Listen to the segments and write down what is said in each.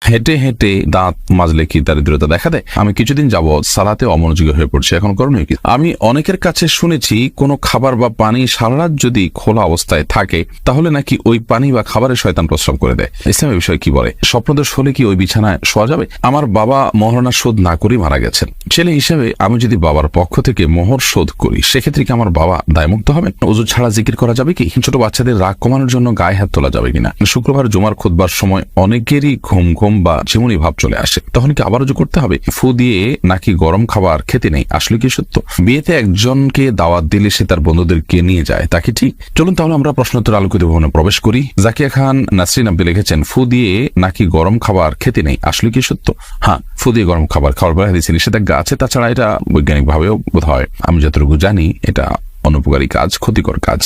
হেঁটে হেঁটে দাঁত মাজলে কি দারিদ্রতা দেখা দেয়? আমি কিছুদিন যাবৎ সালাতে অমনোযোগী হয়ে পড়ছি, এখন করণীয় কি? আমি অনেকের কাছে শুনেছি কোনো খাবার বা পানি সারা রাত যদি খোলা অবস্থায় থাকে তাহলে নাকি ওই পানি বা খাবারের শয়তান প্রস্রাব করে দেয়। ইসলামের বিষয়ে কি বলে? স্বপ্নদোষ হলে কি ওই বিছানায় শোয়া যাবে? আমার বাবা মহারণা শোধ না করেই মারা গেছেন। ছেলে হিসেবে আমি যদি বাবার পক্ষ থেকে মোহর শোধ করি সেক্ষেত্রে কি আমার বাবা দায়মুক্ত হবে? ওযু ছাড়া জিকির করা যাবে কি? ছোট বাচ্চাদের রাগ কমানোর জন্য গায়ে হাত তোলা যাবে কিনা? শুক্রবার জুমার খুতবার সময় অনেকেরই ঘুম ঘুম বা ঝিমুনি ভাব চলে আসে, তখন কি আবার ওযু করতে হবে? ফু দিয়ে নাকি গরম খাবার খেতে নেই, আসলে কি সত্য? বিয়েতে একজনকে দাওয়াত দিলে সে তার বন্ধুদেরকে নিয়ে যায়, তা কি ঠিক? চলুন তাহলে আমরা প্রশ্নোত্তর আলোকিত ভবনে প্রবেশ করি। জাকিয়া খান নাসরিন আপনি লিখেছেন, ফু দিয়ে নাকি গরম খাবার খেতে নেই, আসলে কি সত্য? হ্যাঁ, ফু দিয়ে গরম খাবার খাওয়ার পরে হাদিসে নিষেধাজ্ঞা আছে। তাছাড়া এটা বৈজ্ঞানিক ভাবেও বোধ হয়, আমি যতটুকু জানি, এটা অনুপকারী কাজ, ক্ষতিকর কাজ।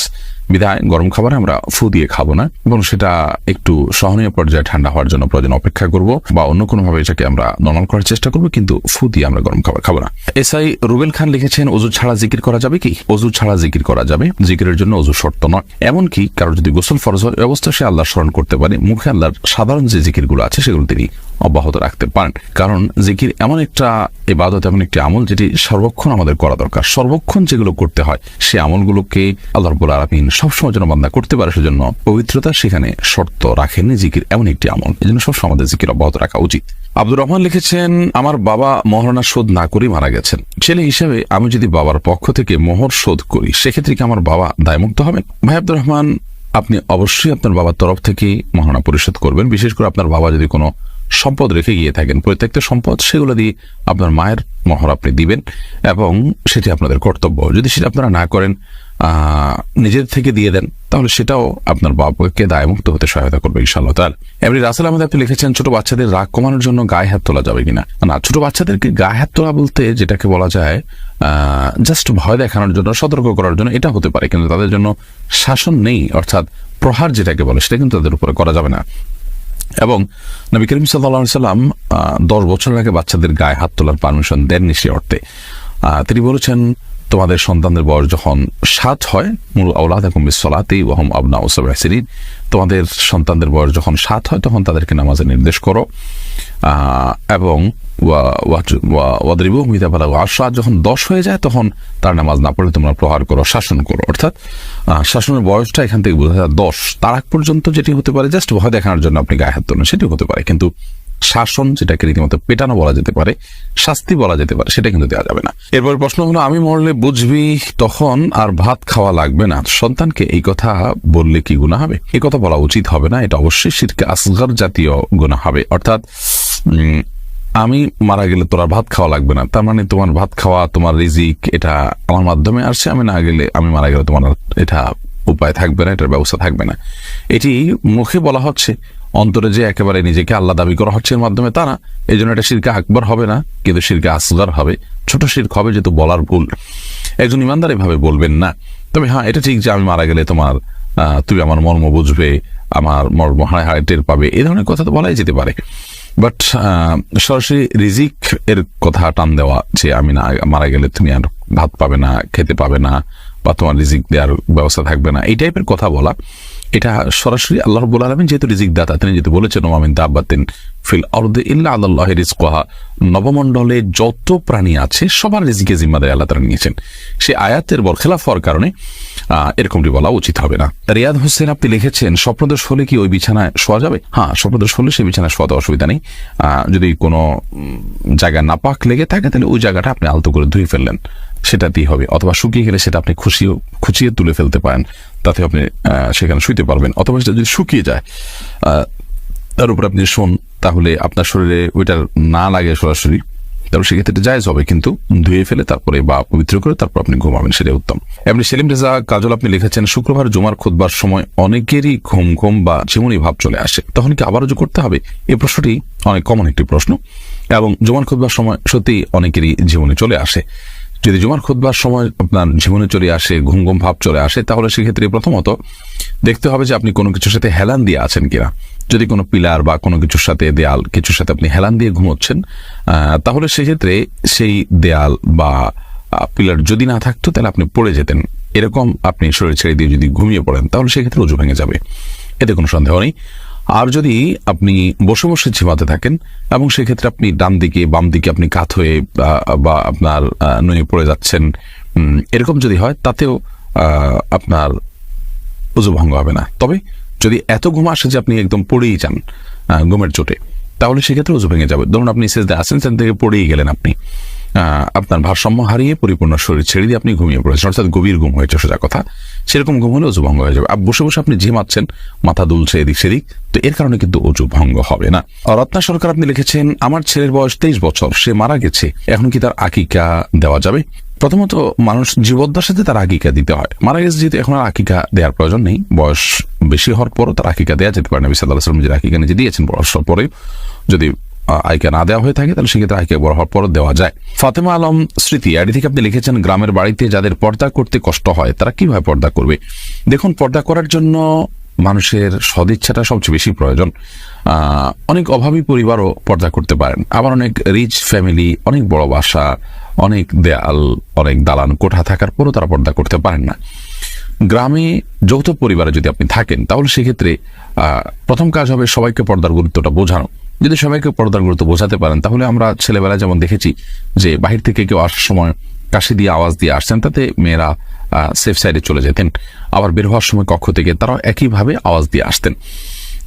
বিধায় গরম খাবার আমরা ফু দিয়ে খাবো না এবং সেটা একটু সহনীয় পর্যায়ে ঠান্ডা হওয়ার জন্য প্রয়োজন অপেক্ষা করব বা অন্য কোনো ভাবে এটাকে আমরা নরমাল করার চেষ্টা করব, কিন্তু ফু দিয়ে আমরা গরম খাবার খাবো না। এসআই রুবেল খান লিখেছেন, ওযু ছাড়া জিকির করা যাবে কি? ওযু ছাড়া জিকির করা যাবে, জিকিরের জন্য ওযু শর্ত নয়। এমনকি কারো যদি গোসল ফরজ হয় অবস্থা সে আল্লাহ স্মরণ করতে পারে, মুখে আল্লাহর সাধারণ যে জিকিরগুলো আছে সেগুলো তিনি অব্যাহত রাখতে পারেন। কারণ জিকির এমন একটা ইবাদত, এমন একটি আমল যেটি সর্বক্ষণ আমাদের করা দরকার। সর্বক্ষণ যেগুলো করতে হয় সে আমলগুলোকে আল্লাহ রাব্বুল আলামিন সবসময় যেন বান্দা করতে পারে, সেজন্য পবিত্রতা সেখানে শর্ত রাখেননি। জিকির এমন একটি আমল, এই জন্য সবসময় আমাদের জিকির অব্যাহত রাখা উচিত। আব্দুর রহমান লিখেছেন, আমার বাবা মহারণা শোধ না করেই মারা গেছেন। ছেলে হিসেবে আমি যদি বাবার পক্ষ থেকে মোহর শোধ করি সেক্ষেত্রে কি আমার বাবা দায়মুক্ত হবেন? ভাই আব্দুর রহমান, আপনি অবশ্যই আপনার বাবার তরফ থেকে মহারণা পরিশোধ করবেন। বিশেষ করে আপনার বাবা যদি কোনো সম্পদ রেখে গিয়ে থাকেন, প্রত্যেকটা সম্পদ, সেগুলো দিয়ে আপনার মায়ের মোহর আপনি দিবেন এবং সেটি আপনাদের কর্তব্য। যদি সেটা আপনারা না করেন, নিজের থেকে দিয়ে দেন, তাহলে সেটাও আপনার বাবাকে দায়মুক্ত হতে সহায়তা করবে ইনশাআল্লাহ তাআলা। এমনি রাসেল আহমেদ আপনি লিখেছেন, ছোট বাচ্চাদের রাগ কমানোর জন্য গায়ে হাত তোলা যাবে কিনা? না, ছোট বাচ্চাদেরকে গায়ে হাত তোলা বলতে যেটাকে বলা যায় জাস্ট ভয় দেখানোর জন্য, সতর্ক করার জন্য, এটা হতে পারে, কিন্তু তাদের জন্য শাসন নেই, অর্থাৎ প্রহার যেটাকে বলে সেটা কিন্তু তাদের উপরে করা যাবে না। এবং নবী করিম সাল্লাল্লাহু আলাইহি ওয়াসাল্লাম 10 বছর আগে বাচ্চাদের গায়ে হাত তোলার পারমিশন দেননি সে অর্থে। তিনি বলেছেন, তোমাদের সন্তানদের বয়স যখন 7 হয়, মুরু আওলাদাকুম বিসসালাতি ওয়া হুম আবনাউ সাব'i সিনিন, তোমাদের সন্তানদের বয়স যখন 7 হয় তখন তাদেরকে নামাজের নির্দেশ করো, এবং ওয়াদরিবুহুম ইযা বালাগু 10, যখন 10 হয়ে যায় তখন তার নামাজ না পড়লে তোমরা প্রহার করো, শাসন করো। অর্থাৎ শাসনের বয়সটা এখান থেকে বোঝা যায় 10। তার আগ পর্যন্ত যেটি হতে পারে জাস্ট ভয় দেখানোর জন্য আপনি গায়ে হাত তোলেন, সেটি হতে পারে, কিন্তু শাসন, যেটাকে রীতিমতো পেটানো বলা যেতে পারে, শাস্তি বলা যেতে পারে, সেটা কিন্তু দেওয়া যাবে না। এরপর প্রশ্ন হলো, আমি মরলে বুঝবি তখন আর ভাত খাওয়া লাগবে না, সন্তানকে এই কথা বললে কি গুনাহ হবে? এই কথা বলা উচিত হবে না, এটা অবশ্যই শিরকে আসগর জাতীয় গুনাহ হবে। অর্থাৎ আমি মারা গেলে তোর ভাত খাওয়া লাগবে না, তার মানে তোমার ভাত খাওয়া, তোমার রিজিক, এটা আমার মাধ্যমে আসছে, আমি না গেলে, আমি মারা গেলে তোমার এটা উপায় থাকবে না, এটার ব্যবস্থা থাকবে না। এটি মুখে বলা হচ্ছে, অন্তরে যে একেবারে নিজেকে আল্লাহ দাবি করা হচ্ছে এর মাধ্যমে তা না। এই জন্য এটা শিরকে আকবর হবে না, কিন্তু শিরকে আসগর হবে, ছোট শিরক হবে, যেহেতু বলার ভুল। একজন ইমানদার এভাবে বলবেন না। তবে হ্যাঁ, এটা ঠিক যে আমি মারা গেলে তোমার, তুমি আমার মর্ম বুঝবে, আমার মর্ম হায় হায় টের পাবে, এই ধরনের কথা তো বলাই যেতে পারে। বাট সরাসরি রিজিক এর কথা টান দেওয়া, যে আমি না মারা গেলে তুমি আর ভাত পাবে না, খেতে পাবে না, বা তোমার রিজিক দেওয়ার ব্যবস্থা থাকবে না, এই টাইপের কথা বলা, এটা সরাসরি আল্লাহ রাব্বুল আলামিন যেহেতু রিজিক দাতা, তিনি যেহেতু বলেছেন, ওয়া মিন দাব্বাতিন ফিল আরদি ইল্লা আলাল্লাহি রিজকুহা, নবমণ্ডলে যত প্রাণী আছে সবার রিজিকের জিম্মাদারি আল্লাহ তাআলা নিয়েছেন। সেই আয়াতের বরখেলাফ হওয়ার কারণে এরকমটি বলা উচিত হবে না। রিয়াদ হোসেন আপনি লিখেছেন, স্বপ্নদোষ হলে কি ওই বিছানায় শোয়া যাবে? হ্যাঁ, স্বপ্নদোষ হলে সেই বিছানায় শোয়াতে অসুবিধা নেই। যদি কোনো জায়গা নাপাক লেগে থাকে তাহলে ওই জায়গাটা আপনি আলতো করে ধুয়ে ফেললেন, সেটাতেই হবে। অথবা শুকিয়ে গেলে সেটা আপনি খুঁচিয়ে তুলে ফেলতে পারেন, তাতে আপনি সেখানে শুইতে পারবেন। অথবা সেটা যদি শুকিয়ে যায়, তার উপর আপনি শোন, তাহলে আপনার শরীরে ওইটার না লাগে সরাসরি, তাহলে সেক্ষেত্রে জায়েজ হবে, কিন্তু ধুয়ে ফেলে তারপরে বা পবিত্র করে তারপর আপনি ঘুমাবেন, সেটাই উত্তম। এমনি সেলিম রেজা কাজল আপনি লিখেছেন, শুক্রবার জুমার খুতবার সময় অনেকেরই ঘুম ঘুম বা ঝিমুনি ভাব চলে আসে, তখন কি আবার ওযু করতে হবে? এই প্রশ্নটি অনেক কমন একটি প্রশ্ন, এবং জুমার খুতবার সময় সত্যি অনেকেরই ঝিমুনি চলে আসে। যদি জুমার খুতবার সময় আপনার ঝিমুনি চলে আসে, ঘুম ঘুম ভাব চলে আসে, তাহলে সেক্ষেত্রে প্রথমত দেখতে হবে যে আপনি কোনো কিছুর সাথে হেলান দিয়ে আছেন কিনা। যদি কোনো পিলার বা কোনো কিছুর সাথে, দেয়াল কিছুর সাথে আপনি হেলান দিয়ে ঘুমোচ্ছেন, তাহলে সেক্ষেত্রে সেই দেয়াল বা পিলার যদি না থাকতো তাহলে আপনি পড়ে যেতেন। এরকম আপনি শরীর ছেড়ে দিয়ে যদি ঘুমিয়ে পড়েন তাহলে সেক্ষেত্রে ওযু ভেঙে যাবে, এতে কোনো সন্দেহ নেই। আর যদি আপনি বসে বসে ঝিমাতে থাকেন এবং সেক্ষেত্রে আপনি ডান দিকে বাম দিকে আপনি কাত হয়ে বা আপনার নুয়ে পড়ে যাচ্ছেন, এরকম যদি হয় তাতেও আপনার ওযু ভঙ্গ হবে না। তবে যদি এত ঘুম আসে যে আপনি একদম পড়েই যান ঘুমের চোটে, তাহলে সেক্ষেত্রে ওযু ভেঙে যাবে। ধরুন আপনি সেজদায় আছেন, সেখান থেকে পড়েই গেলেন, আপনি আপনার ভারসাম্য হারিয়ে পরিপূর্ণ শরীর ছেড়ে দিয়ে আপনি ঘুমিয়ে পড়েছেন, অর্থাৎ গভীর ঘুম হয়েছে সোজা কথা। সেরকম ঘুম হলে ওযু ভঙ্গ হয়ে যাবে। আর বসে বসে আপনি ঝিমাচ্ছেন, মাথা দুলছে এদিক সেদিক, তো এর কারণে কিন্তু ওযু ভঙ্গ হবে না। রত্না সরকার আপনি লিখেছেন, আমার ছেলের বয়স 23 বছর, সে মারা গেছে, এখন কি তার আকিকা দেওয়া যাবে? প্রথমত মানুষ জীবদ্দশাতে তার আকিকা দিতে হয়। মারা গেছে যেহেতু এখন আর আকিকা দেওয়ার প্রয়োজন নেই, বয়স বেশি হওয়ার পরও তার আকিকা দেওয়া যেতে পারে। নবী সাল্লাল্লাহু আলাইহি ওয়াসাল্লাম যে আকিকা নিজে দিয়েছেন, বয়স পরে যদি আকিকা না দেওয়া হয়ে থাকে তাহলে সেক্ষেত্রে আকিকা বড় হওয়ার পরও দেওয়া যায়। ফাতেমা আলম স্মৃতি আইডি থেকে আপনি লিখেছেন, গ্রামের বাড়িতে যাদের পর্দা করতে কষ্ট হয় তারা কিভাবে পর্দা করবে? দেখুন, পর্দা করার জন্য মানুষের সদিচ্ছাটা সবচেয়ে বেশি প্রয়োজন। অনেক অভাবী পরিবারও পর্দা করতে পারেন, আবার অনেক রিচ ফ্যামিলি, অনেক বড় বাসা, অনেক দেয়াল, অনেক দালান কোঠা থাকার পরও তারা পর্দা করতে পারেন না। গ্রামে যৌথ পরিবারে যদি আপনি থাকেন তাহলে সেক্ষেত্রে প্রথম কাজ হবে সবাইকে পর্দার গুরুত্বটা বোঝানো। যদি সবাইকে পর্দার গুরুত্ব বোঝাতে পারেন, তাহলে আমরা ছেলেবেলায় যেমন দেখেছি যে বাহির থেকে কেউ আসার সময় কাশি দিয়ে আওয়াজ দিয়ে আসতেন, তাতে মেয়েরা সেফ সাইডে চলে যেতেন। আবার বের হওয়ার সময় কক্ষ থেকে তারাও একইভাবে আওয়াজ দিয়ে আসতেন।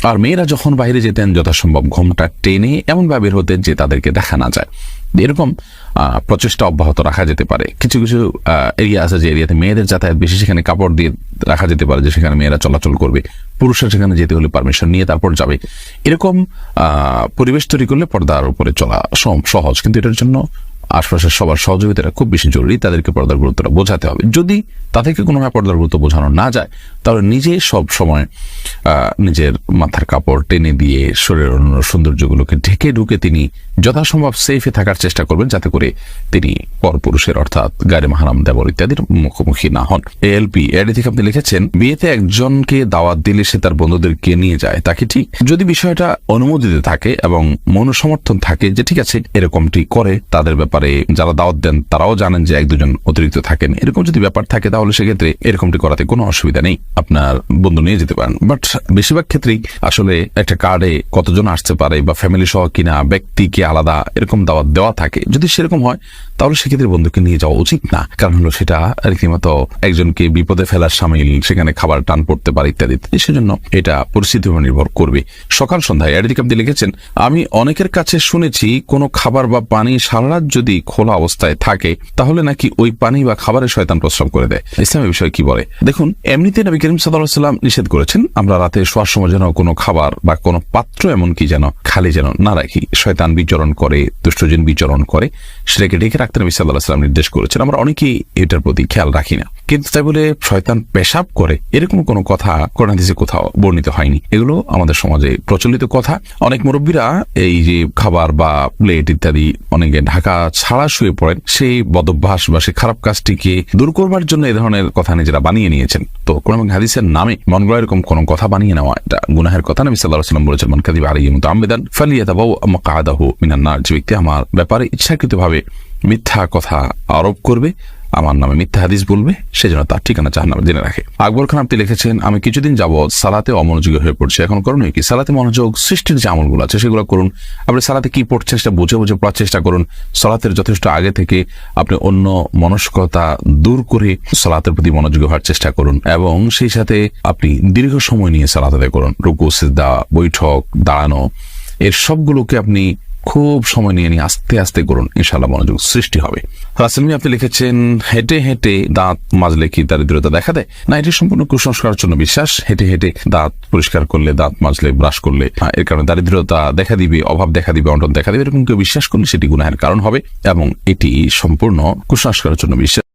আর মেয়েরা যখন বাইরে যেতেন যথাসম্ভব ঘোমটা টেনে এমনভাবে বের হতেন যে তাদেরকে দেখা না যায়। এরকম প্রচেষ্টা অব্যাহত রাখা যেতে পারে। কিছু কিছু এরিয়া আছে যে এরিয়াতে মেয়েদের যাতায়াত বেশি, সেখানে কাপড় দিয়ে রাখা যেতে পারে যে সেখানে মেয়েরা চলাচল করবে, পুরুষরা সেখানে যেতে হলে পারমিশন নিয়ে তারপর যাবে। এরকম পরিবেশ তৈরি করলে পর্দার উপরে চলা সহজ, কিন্তু এটার জন্য আশপাশের সবার সহযোগিতাটা খুব বেশি জরুরি। তাদেরকে পর্দার গুরুত্বটা বোঝাতে হবে। যদি তাদেরকে কোনোভাবে পর্দার গুরুত্ব বোঝানো না যায়, তাহলে নিজে সব সময় নিজের মাথার কাপড় টেনে দিয়ে শরীরের অন্য সৌন্দর্যগুলোকে ঢেকে ঢুকে তিনি যথাসম্ভব সেফে থাকার চেষ্টা করবেন, যাতে করে তিনি পরপুরুষের অর্থাৎ গায়রে মাহরাম দেবর ইত্যাদির মুখোমুখি না হন। এএলপি এডি থেকে আপনি লিখেছেন, বিয়েতে একজনকে দাওয়াত দিলে সে তার বন্ধুদেরকে নিয়ে যায়, তা কি ঠিক? যদি বিষয়টা অনুমোদিত থাকে এবং মনোসমর্থন থাকে যে ঠিক আছে এরকমটি করে, তাদের ব্যাপারে যারা দাওয়াত দেন তারাও জানেন যে এক দুজন অতিরিক্ত থাকেন, এরকম যদি ব্যাপার থাকে তাহলে সেক্ষেত্রে এরকমটি করাতে কোনো অসুবিধা নেই, আপনার বন্ধু নিয়ে যেতে পারেন। বাট বেশিরভাগ ক্ষেত্রেই আসলে একটা কার্ডে কতজন আসতে পারে বা ফ্যামিলি সহ কিনা ব্যক্তিকে আলাদা এরকম দাওয়াত দেওয়া থাকে, যদি সেরকম হয় তাহলে সেক্ষেত্রে বন্ধুকে নিয়ে যাওয়া উচিত না। কারণ হলো সেটা রীতিমতো একজনকে বিপদে ফেলার সামিল, সেখানে খাবার টান পড়তে পারে ইত্যাদি। সেজন্য এটা পরিস্থিতির উপর নির্ভর করবে। সকাল সন্ধ্যায় এডিটিক আপনি লিখেছেন, আমি অনেকের কাছে শুনেছি কোনো খাবার বা পানি সারা রাত যদি খোলা অবস্থায় থাকে তাহলে নাকি ওই পানি বা খাবারের শয়তান প্রস্রাব করে দেয়। ইসলামের বিষয় কি বলে? দেখুন, এমনিতে নবী করিম সাল্লাল্লাহু আলাইহি ওয়াসাল্লাম নিষেধ করেছেন আমরা রাতে শোয়ার সময় যেন কোনো খাবার বা কোনো পাত্র এমনকি যেন খালি যেন না রাখি। শয়তান বিচরণ করে, দুষ্টজিন বিচরণ করে, সেটাকে ঢেকে রাখতে নবী সাল্লাল্লাহু আলাইহি ওয়াসাল্লাম নির্দেশ করেছেন। আমরা অনেকেই এটার প্রতি খেয়াল রাখি না, কিন্তু তাই বলে শয়তান পেশাব করে এরকম কোনো কথা কোরআন হাদিসে কোথাও বর্ণিত হয়নি। এগুলো আমাদের সমাজে প্রচলিত কথা। অনেক মুরব্বীরা এই যে খাবার বা প্লেট ইত্যাদি অনেকে ঢাকা ছাড়া শুয়ে পড়েন, সেই বদভ্যাস বা সেই খারাপ কাজটিকে দূর করবার জন্য এই ধরনের কথা নিজেরা বানিয়ে নিয়েছেন। তো কোরআন হাদিসের নামে মন গড়া এরকম কোনো কথা বানিয়ে নেওয়া এটা গুনাহের কথা। নবী সাল্লাল্লাহু আলাইহি ওয়াসাল্লাম বলেছেন, মান কাযিবা আলাইহি মুতাআম্মিদান ফালিয়াতাবাওয়া মাকআদাহু মিনান নার। যে ব্যক্তি আমার ব্যাপারে ইচ্ছাকৃতভাবে মিথ্যা কথা আরোপ করবে, আমার নামে মিথ্যা হাদিস বলবে, সেজন্য তার ঠিকানা জাহান্নামে জেনে রাখে। আকবর খান আপনি লিখেছেন, আমি কিছুদিন যাবৎ সালাতে অমনোযোগী হয়ে পড়ছি, এখন করণীয় কি? সালাতে মনোযোগ সৃষ্টির যে আমলগুলো আছে সেগুলো করুন। আপনি সালাতে কি পড়ছেন সেটা বুঝে বুঝে পড়ার চেষ্টা করুন। সালাতের যথেষ্ট আগে থেকে আপনি অন্য মনস্কতা দূর করে সালাতের প্রতি মনোযোগী হওয়ার চেষ্টা করুন, এবং সেই সাথে আপনি দীর্ঘ সময় নিয়ে সালাত আদায় করুন। রুকু, সিজদা, বৈঠক, দাঁড়ানো, এর সবগুলোকে আপনি খুব সময় নিয়ে আস্তে আস্তে করুন, ইনশাআল্লাহ মনোযোগ সৃষ্টি হবে। রাসেল মিয়া আপনি লিখেছেন, হেঁটে হেঁটে দাঁত মাজলে কি দারিদ্রতা দেখা দেয়? না, এটি সম্পূর্ণ কুসংস্কারের জন্য বিশ্বাস। হেঁটে হেঁটে দাঁত পরিষ্কার করলে, দাঁত মাজলে, ব্রাশ করলে এর কারণে দারিদ্রতা দেখা দিবে, অভাব দেখা দিবে, অনটন দেখা দিবে, এরকম কেউ বিশ্বাস করলে সেটি গুনাহের কারণ হবে, এবং এটি সম্পূর্ণ কুসংস্কারের জন্য বিশ্বাস।